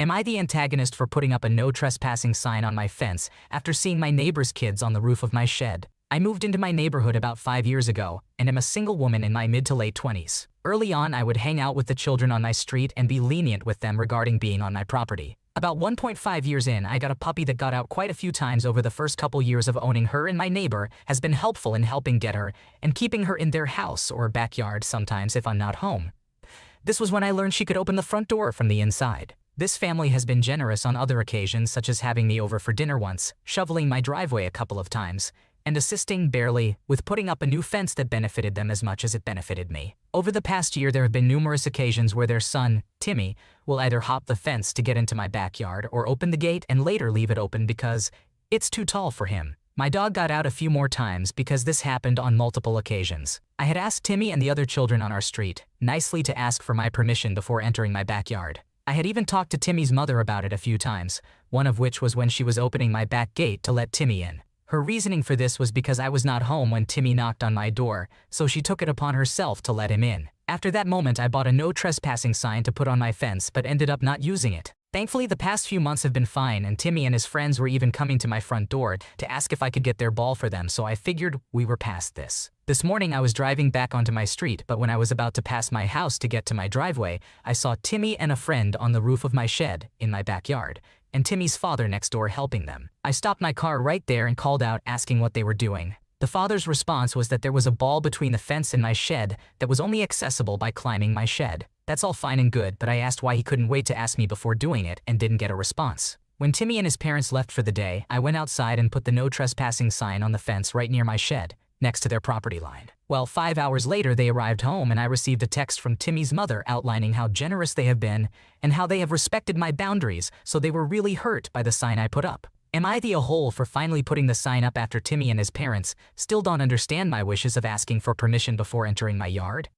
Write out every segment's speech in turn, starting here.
Am I the antagonist for putting up a no trespassing sign on my fence after seeing my neighbor's kids on the roof of my shed? I moved into my neighborhood about 5 years ago and am a single woman in my mid to late 20s. Early on, I would hang out with the children on my street and be lenient with them regarding being on my property. About 1.5 years in, I got a puppy that got out quite a few times over the first couple years of owning her, and my neighbor has been helpful in helping get her and keeping her in their house or backyard sometimes if I'm not home. This was when I learned she could open the front door from the inside. This family has been generous on other occasions, such as having me over for dinner once, shoveling my driveway a couple of times, and assisting, barely, with putting up a new fence that benefited them as much as it benefited me. Over the past year, there have been numerous occasions where their son, Timmy, will either hop the fence to get into my backyard or open the gate and later leave it open because it's too tall for him. My dog got out a few more times because this happened on multiple occasions. I had asked Timmy and the other children on our street nicely to ask for my permission before entering my backyard. I had even talked to Timmy's mother about it a few times, one of which was when she was opening my back gate to let Timmy in. Her reasoning for this was because I was not home when Timmy knocked on my door, so she took it upon herself to let him in. After that moment, I bought a no trespassing sign to put on my fence but ended up not using it. Thankfully, the past few months have been fine, and Timmy and his friends were even coming to my front door to ask if I could get their ball for them, so I figured we were past this. This morning I was driving back onto my street, but when I was about to pass my house to get to my driveway, I saw Timmy and a friend on the roof of my shed in my backyard, and Timmy's father next door helping them. I stopped my car right there and called out asking what they were doing. The father's response was that there was a ball between the fence and my shed that was only accessible by climbing my shed. That's all fine and good, but I asked why he couldn't wait to ask me before doing it and didn't get a response. When Timmy and his parents left for the day, I went outside and put the no trespassing sign on the fence right near my shed, next to their property line. Well, 5 hours later, they arrived home and I received a text from Timmy's mother outlining how generous they have been and how they have respected my boundaries, so they were really hurt by the sign I put up. Am I the a-hole for finally putting the sign up after Timmy and his parents still don't understand my wishes of asking for permission before entering my yard?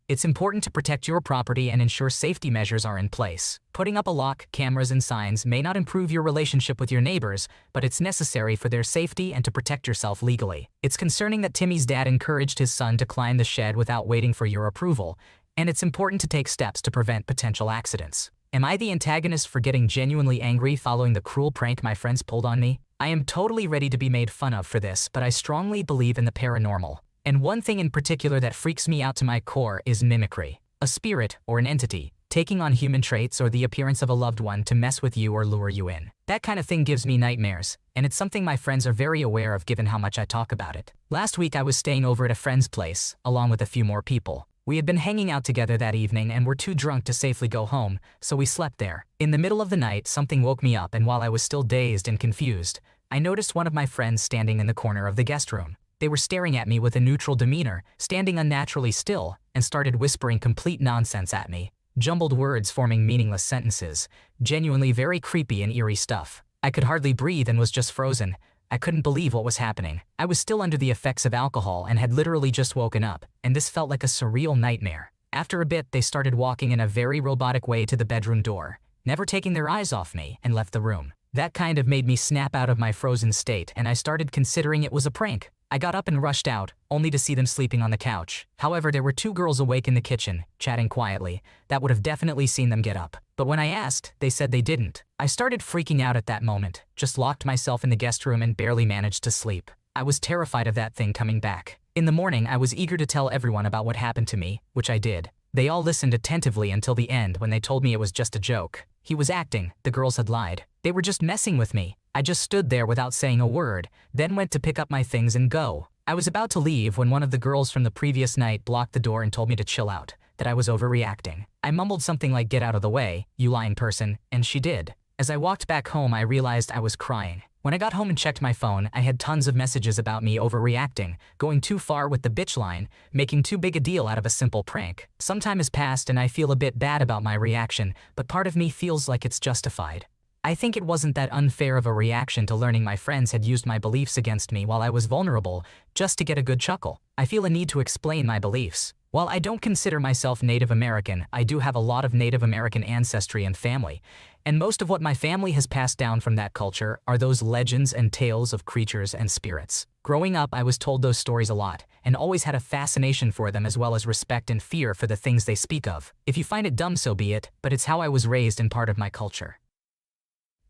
It's important to protect your property and ensure safety measures are in place. Putting up a lock, cameras, and signs may not improve your relationship with your neighbors, but it's necessary for their safety and to protect yourself legally. It's concerning that Timmy's dad encouraged his son to climb the shed without waiting for your approval, and it's important to take steps to prevent potential accidents. Am I the antagonist for getting genuinely angry following the cruel prank my friends pulled on me? I am totally ready to be made fun of for this, but I strongly believe in the paranormal. And one thing in particular that freaks me out to my core is mimicry. A spirit, or an entity, taking on human traits or the appearance of a loved one to mess with you or lure you in. That kind of thing gives me nightmares, and it's something my friends are very aware of given how much I talk about it. Last week I was staying over at a friend's place, along with a few more people. We had been hanging out together that evening and were too drunk to safely go home, so we slept there. In the middle of the night, something woke me up, and while I was still dazed and confused, I noticed one of my friends standing in the corner of the guest room. They were staring at me with a neutral demeanor, standing unnaturally still, and started whispering complete nonsense at me. Jumbled words forming meaningless sentences. Genuinely very creepy and eerie stuff. I could hardly breathe and was just frozen. I couldn't believe what was happening. I was still under the effects of alcohol and had literally just woken up, and this felt like a surreal nightmare. After a bit, they started walking in a very robotic way to the bedroom door, never taking their eyes off me, and left the room. That kind of made me snap out of my frozen state, and I started considering it was a prank. I got up and rushed out, only to see them sleeping on the couch. However, there were two girls awake in the kitchen, chatting quietly. That would have definitely seen them get up. But when I asked, they said they didn't. I started freaking out at that moment, just locked myself in the guest room and barely managed to sleep. I was terrified of that thing coming back. In the morning, I was eager to tell everyone about what happened to me, which I did. They all listened attentively until the end when they told me it was just a joke. He was acting, the girls had lied. They were just messing with me. I just stood there without saying a word, then went to pick up my things and go. I was about to leave when one of the girls from the previous night blocked the door and told me to chill out, that I was overreacting. I mumbled something like "get out of the way, you lying person," and she did. As I walked back home, I realized I was crying. When I got home and checked my phone, I had tons of messages about me overreacting, going too far with the bitch line, making too big a deal out of a simple prank. Some time has passed and I feel a bit bad about my reaction, but part of me feels like it's justified. I think it wasn't that unfair of a reaction to learning my friends had used my beliefs against me while I was vulnerable, just to get a good chuckle. I feel a need to explain my beliefs. While I don't consider myself Native American, I do have a lot of Native American ancestry and family, and most of what my family has passed down from that culture are those legends and tales of creatures and spirits. Growing up, I was told those stories a lot, and always had a fascination for them as well as respect and fear for the things they speak of. If you find it dumb, so be it, but it's how I was raised and part of my culture.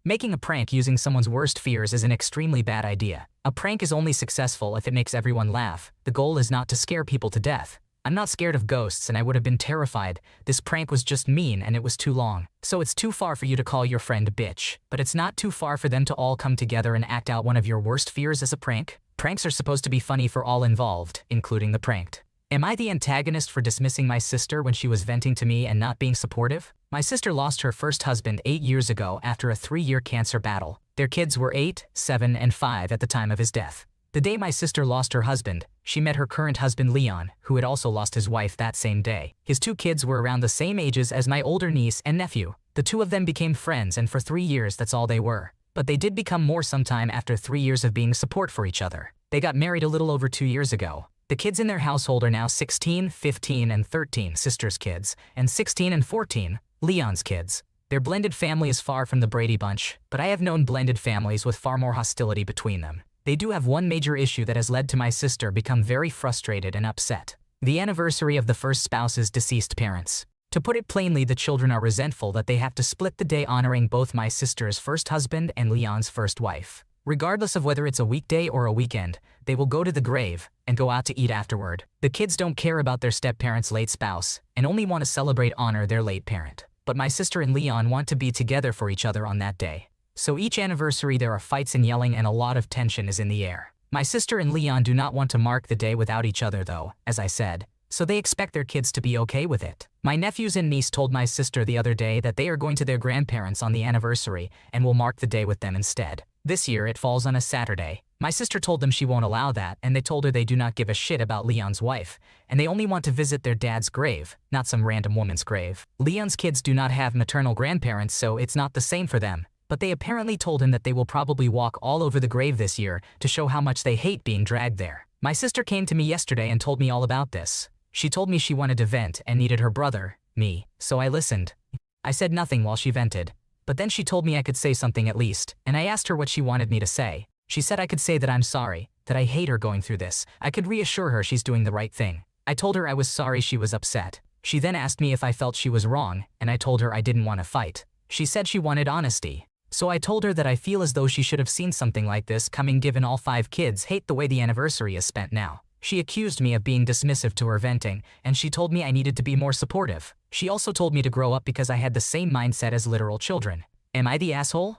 Making a prank using someone's worst fears is an extremely bad idea. A prank is only successful if it makes everyone laugh. The goal is not to scare people to death. I'm not scared of ghosts and I would have been terrified. This prank was just mean and it was too long. So it's too far for you to call your friend a bitch. But it's not too far for them to all come together and act out one of your worst fears as a prank. Pranks are supposed to be funny for all involved, including the pranked. Am I the antagonist for dismissing my sister when she was venting to me and not being supportive? My sister lost her first husband 8 years ago after a 3-year cancer battle. Their kids were 8, 7, and 5 at the time of his death. The day my sister lost her husband, she met her current husband Leon, who had also lost his wife that same day. His 2 kids were around the same ages as my older niece and nephew. The 2 of them became friends, and for 3 years that's all they were. But they did become more sometime after 3 years of being support for each other. They got married a little over 2 years ago. The kids in their household are now 16, 15, and 13, sister's kids, and 16 and 14, Leon's kids. Their blended family is far from the Brady Bunch, but I have known blended families with far more hostility between them. They do have one major issue that has led to my sister become very frustrated and upset. The anniversary of the first spouse's deceased parents. To put it plainly, the children are resentful that they have to split the day honoring both my sister's first husband and Leon's first wife. Regardless of whether it's a weekday or a weekend, they will go to the grave and go out to eat afterward. The kids don't care about their step-parents' late spouse and only want to honor their late parent. But my sister and Leon want to be together for each other on that day. So each anniversary there are fights and yelling and a lot of tension is in the air. My sister and Leon do not want to mark the day without each other though, as I said, so they expect their kids to be okay with it. My nephews and niece told my sister the other day that they are going to their grandparents on the anniversary and will mark the day with them instead. This year it falls on a Saturday. My sister told them she won't allow that, and they told her they do not give a shit about Leon's wife, and they only want to visit their dad's grave, not some random woman's grave. Leon's kids do not have maternal grandparents, so it's not the same for them. But they apparently told him that they will probably walk all over the grave this year to show how much they hate being dragged there. My sister came to me yesterday and told me all about this. She told me she wanted to vent and needed her brother, me, so I listened. I said nothing while she vented, but then she told me I could say something at least, and I asked her what she wanted me to say. She said I could say that I'm sorry, that I hate her going through this. I could reassure her she's doing the right thing. I told her I was sorry she was upset. She then asked me if I felt she was wrong, and I told her I didn't want to fight. She said she wanted honesty. So I told her that I feel as though she should have seen something like this coming given all 5 kids hate the way the anniversary is spent now. She accused me of being dismissive to her venting, and she told me I needed to be more supportive. She also told me to grow up because I had the same mindset as literal children. Am I the asshole?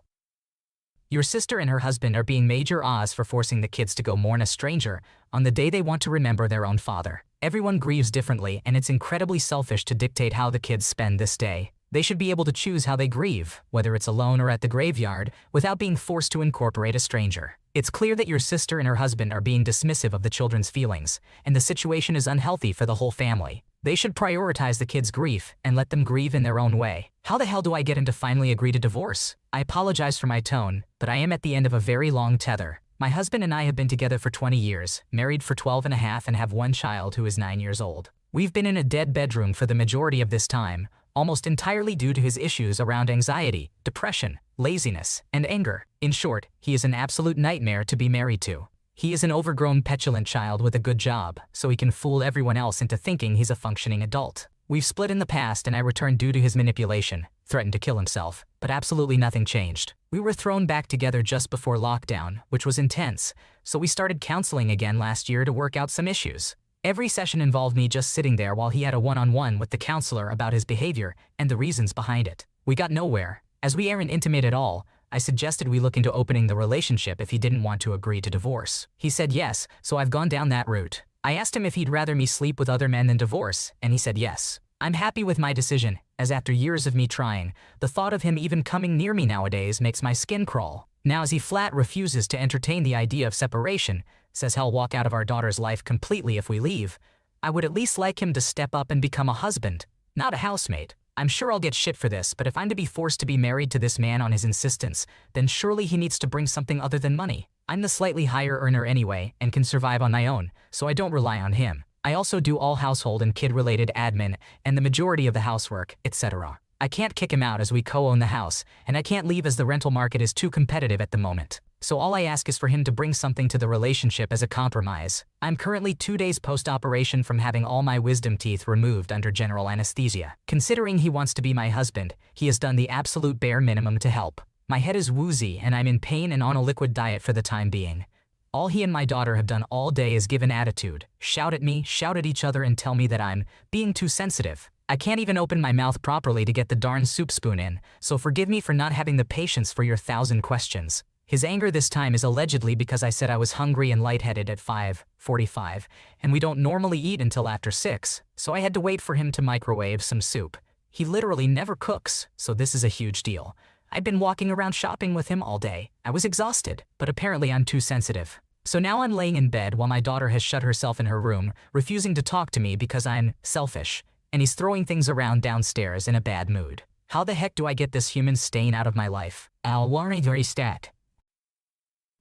Your sister and her husband are being major ahs for forcing the kids to go mourn a stranger on the day they want to remember their own father. Everyone grieves differently, and it's incredibly selfish to dictate how the kids spend this day. They should be able to choose how they grieve, whether it's alone or at the graveyard, without being forced to incorporate a stranger. It's clear that your sister and her husband are being dismissive of the children's feelings, and the situation is unhealthy for the whole family. They should prioritize the kids' grief and let them grieve in their own way. How the hell do I get him to finally agree to divorce? I apologize for my tone, but I am at the end of a very long tether. My husband and I have been together for 20 years, married for 12 and a half, and have one child who is 9 years old. We've been in a dead bedroom for the majority of this time, almost entirely due to his issues around anxiety, depression, laziness, and anger. In short, he is an absolute nightmare to be married to. He is an overgrown, petulant child with a good job, so he can fool everyone else into thinking he's a functioning adult. We've split in the past and I returned due to his manipulation, threatened to kill himself, but absolutely nothing changed. We were thrown back together just before lockdown, which was intense, so we started counseling again last year to work out some issues. Every session involved me just sitting there while he had a one-on-one with the counselor about his behavior and the reasons behind it. We got nowhere. As we aren't intimate at all, I suggested we look into opening the relationship if he didn't want to agree to divorce. He said yes, so I've gone down that route. I asked him if he'd rather me sleep with other men than divorce, and he said yes. I'm happy with my decision, as after years of me trying, the thought of him even coming near me nowadays makes my skin crawl. Now as he flat refuses to entertain the idea of separation, says he'll walk out of our daughter's life completely if we leave, I would at least like him to step up and become a husband, not a housemate. I'm sure I'll get shit for this, but if I'm to be forced to be married to this man on his insistence, then surely he needs to bring something other than money. I'm the slightly higher earner anyway and can survive on my own, so I don't rely on him. I also do all household and kid-related admin and the majority of the housework, etc. I can't kick him out as we co-own the house, and I can't leave as the rental market is too competitive at the moment. so all I ask is for him to bring something to the relationship as a compromise. I'm currently 2 days post-operation from having all my wisdom teeth removed under general anesthesia. Considering he wants to be my husband, he has done the absolute bare minimum to help. My head is woozy and I'm in pain and on a liquid diet for the time being. All he and my daughter have done all day is give an attitude, shout at me, shout at each other and tell me that I'm being too sensitive. I can't even open my mouth properly to get the darn soup spoon in, so forgive me for not having the patience for your 1,000 questions. His anger this time is allegedly because I said I was hungry and lightheaded at 5:45, and we don't normally eat until after 6, so I had to wait for him to microwave some soup. He literally never cooks, so this is a huge deal. I'd been walking around shopping with him all day. I was exhausted, but apparently I'm too sensitive. So now I'm laying in bed while my daughter has shut herself in her room, refusing to talk to me because I'm selfish, and he's throwing things around downstairs in a bad mood. How the heck do I get this human stain out of my life? I'll worry very stat.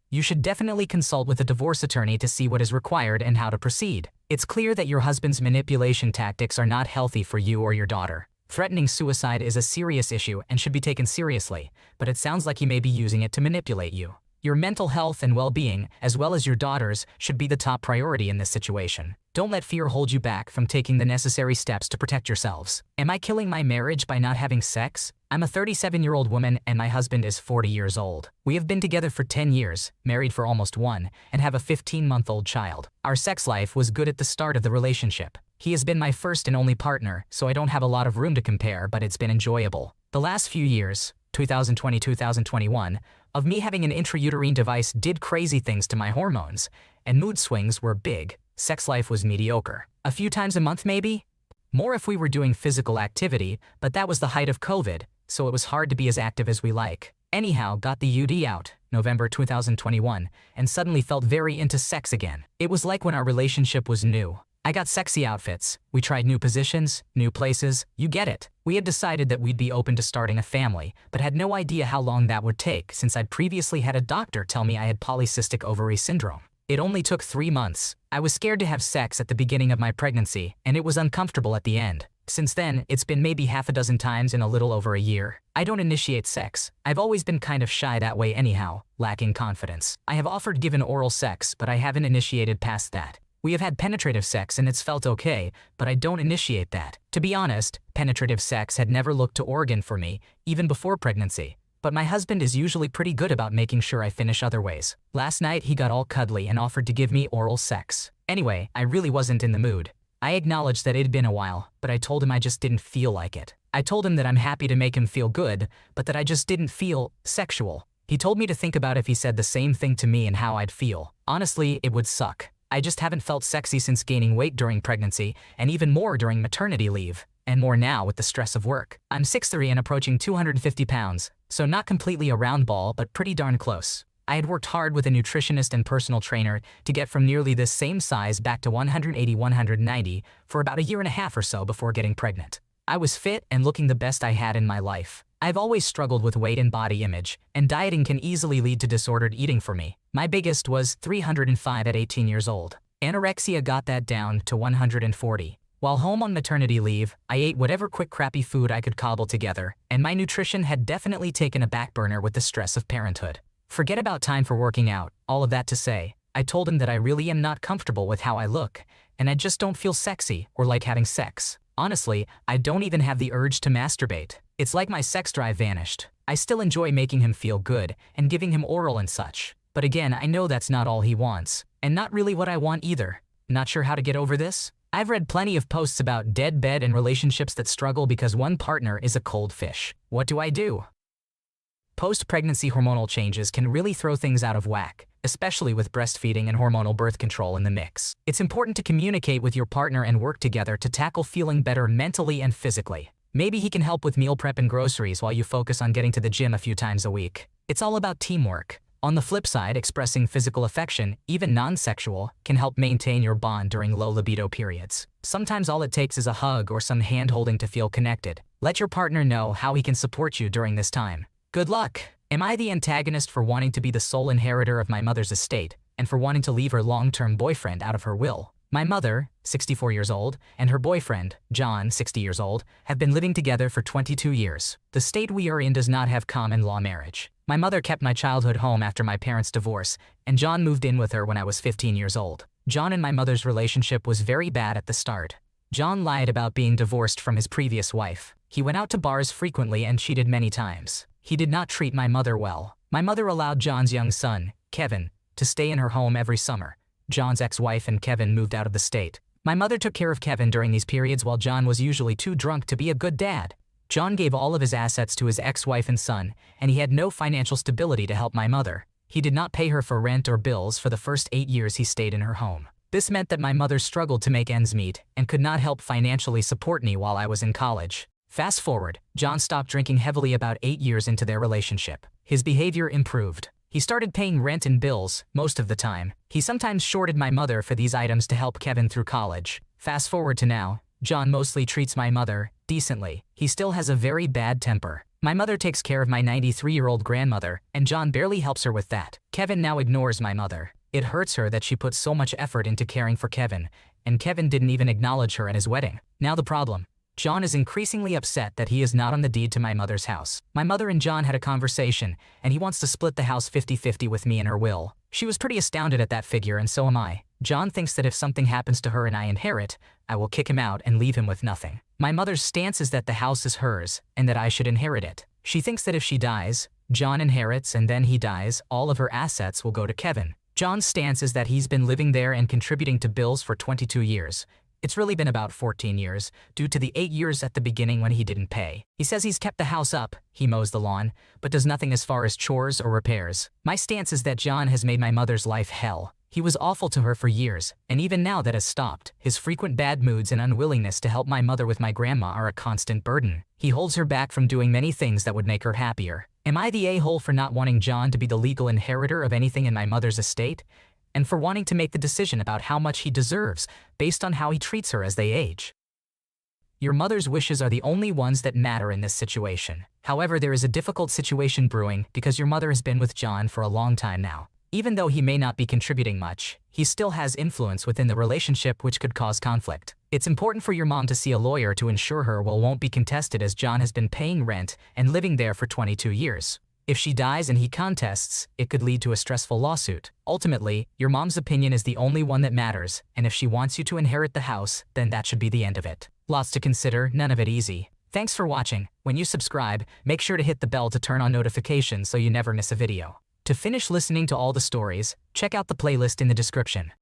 You should definitely consult with a divorce attorney to see what is required and how to proceed. It's clear that your husband's manipulation tactics are not healthy for you or your daughter. Threatening suicide is a serious issue and should be taken seriously, but it sounds like he may be using it to manipulate you. Your mental health and well-being, as well as your daughter's, should be the top priority in this situation. Don't let fear hold you back from taking the necessary steps to protect yourselves. Am I killing my marriage by not having sex? I'm a 37-year-old woman and my husband is 40 years old. We have been together for 10 years, married for almost 1, and have a 15-month-old child. Our sex life was good at the start of the relationship. He has been my first and only partner, so I don't have a lot of room to compare, but it's been enjoyable. The last few years, 2020-2021, of me having an intrauterine device did crazy things to my hormones, and mood swings were big. Sex life was mediocre. A few times a month maybe? More if we were doing physical activity, but that was the height of COVID, so it was hard to be as active as we like. Anyhow, got the UD out, November 2021, and suddenly felt very into sex again. It was like when our relationship was new. I got sexy outfits, we tried new positions, new places, you get it. We had decided that we'd be open to starting a family, but had no idea how long that would take since I'd previously had a doctor tell me I had polycystic ovary syndrome. It only took 3 months. I was scared to have sex at the beginning of my pregnancy, and it was uncomfortable at the end. Since then, it's been maybe half a dozen times in a little over a year. I don't initiate sex. I've always been kind of shy that way anyhow, lacking confidence. I have offered given oral sex, but I haven't initiated past that. We have had penetrative sex and it's felt okay, but I don't initiate that. To be honest, penetrative sex had never looked to organ for me, even before pregnancy. But my husband is usually pretty good about making sure I finish other ways. Last night he got all cuddly and offered to give me oral sex. Anyway, I really wasn't in the mood. I acknowledged that it'd been a while, but I told him I just didn't feel like it. I told him that I'm happy to make him feel good, but that I just didn't feel sexual. He told me to think about if he said the same thing to me and how I'd feel. Honestly, it would suck. I just haven't felt sexy since gaining weight during pregnancy, and even more during maternity leave, and more now with the stress of work. I'm 6'3" and approaching 250 pounds, so not completely a round ball, but pretty darn close. I had worked hard with a nutritionist and personal trainer to get from nearly this same size back to 180-190 for about a year and a half or so before getting pregnant. I was fit and looking the best I had in my life. I've always struggled with weight and body image, and dieting can easily lead to disordered eating for me. My biggest was 305 at 18 years old. Anorexia got that down to 140. While home on maternity leave, I ate whatever quick crappy food I could cobble together, and my nutrition had definitely taken a back burner with the stress of parenthood. Forget about time for working out, all of that to say, I told him that I really am not comfortable with how I look, and I just don't feel sexy or like having sex. Honestly, I don't even have the urge to masturbate. It's like my sex drive vanished. I still enjoy making him feel good and giving him oral and such. But again, I know that's not all he wants, and not really what I want either. Not sure how to get over this? I've read plenty of posts about dead bed and relationships that struggle because one partner is a cold fish. What do I do? Post-pregnancy hormonal changes can really throw things out of whack, especially with breastfeeding and hormonal birth control in the mix. It's important to communicate with your partner and work together to tackle feeling better mentally and physically. Maybe he can help with meal prep and groceries while you focus on getting to the gym a few times a week. It's all about teamwork. On the flip side, expressing physical affection, even non-sexual, can help maintain your bond during low libido periods. Sometimes all it takes is a hug or some hand-holding to feel connected. Let your partner know how he can support you during this time. Good luck! Am I the antagonist for wanting to be the sole inheritor of my mother's estate, and for wanting to leave her long-term boyfriend out of her will? My mother, 64 years old, and her boyfriend, John, 60 years old, have been living together for 22 years. The state we are in does not have common law marriage. My mother kept my childhood home after my parents' divorce, and John moved in with her when I was 15 years old. John and my mother's relationship was very bad at the start. John lied about being divorced from his previous wife. He went out to bars frequently and cheated many times. He did not treat my mother well. My mother allowed John's young son, Kevin, to stay in her home every summer. John's ex-wife and Kevin moved out of the state. My mother took care of Kevin during these periods while John was usually too drunk to be a good dad. John gave all of his assets to his ex-wife and son, and he had no financial stability to help my mother. He did not pay her for rent or bills for the first 8 years he stayed in her home. This meant that my mother struggled to make ends meet and could not help financially support me while I was in college. Fast forward, John stopped drinking heavily about 8 years into their relationship. His behavior improved. He started paying rent and bills most of the time. He sometimes shorted my mother for these items to help Kevin through college. Fast forward to now, John mostly treats my mother decently. He still has a very bad temper. My mother takes care of my 93-year-old grandmother, and John barely helps her with that. Kevin now ignores my mother. It hurts her that she put so much effort into caring for Kevin, and Kevin didn't even acknowledge her at his wedding. Now the problem. John is increasingly upset that he is not on the deed to my mother's house. My mother and John had a conversation, and he wants to split the house 50-50 with me in her will. She was pretty astounded at that figure, and so am I. John thinks that if something happens to her and I inherit, I will kick him out and leave him with nothing. My mother's stance is that the house is hers, and that I should inherit it. She thinks that if she dies, John inherits, and then he dies, all of her assets will go to Kevin. John's stance is that he's been living there and contributing to bills for 22 years. It's really been about 14 years, due to the 8 years at the beginning when he didn't pay. He says he's kept the house up, he mows the lawn, but does nothing as far as chores or repairs. My stance is that John has made my mother's life hell. He was awful to her for years, and even now that has stopped. His frequent bad moods and unwillingness to help my mother with my grandma are a constant burden. He holds her back from doing many things that would make her happier. Am I the a-hole for not wanting John to be the legal inheritor of anything in my mother's estate? And for wanting to make the decision about how much he deserves based on how he treats her as they age? Your mother's wishes are the only ones that matter in this situation. However, there is a difficult situation brewing because your mother has been with John for a long time now. Even though he may not be contributing much, he still has influence within the relationship which could cause conflict. It's important for your mom to see a lawyer to ensure her will won't be contested, as John has been paying rent and living there for 22 years. If she dies and he contests, it could lead to a stressful lawsuit. Ultimately, your mom's opinion is the only one that matters, and if she wants you to inherit the house, then that should be the end of it. Lots to consider, none of it easy. Thanks for watching. When you subscribe, make sure to hit the bell to turn on notifications so you never miss a video. To finish listening to all the stories, check out the playlist in the description.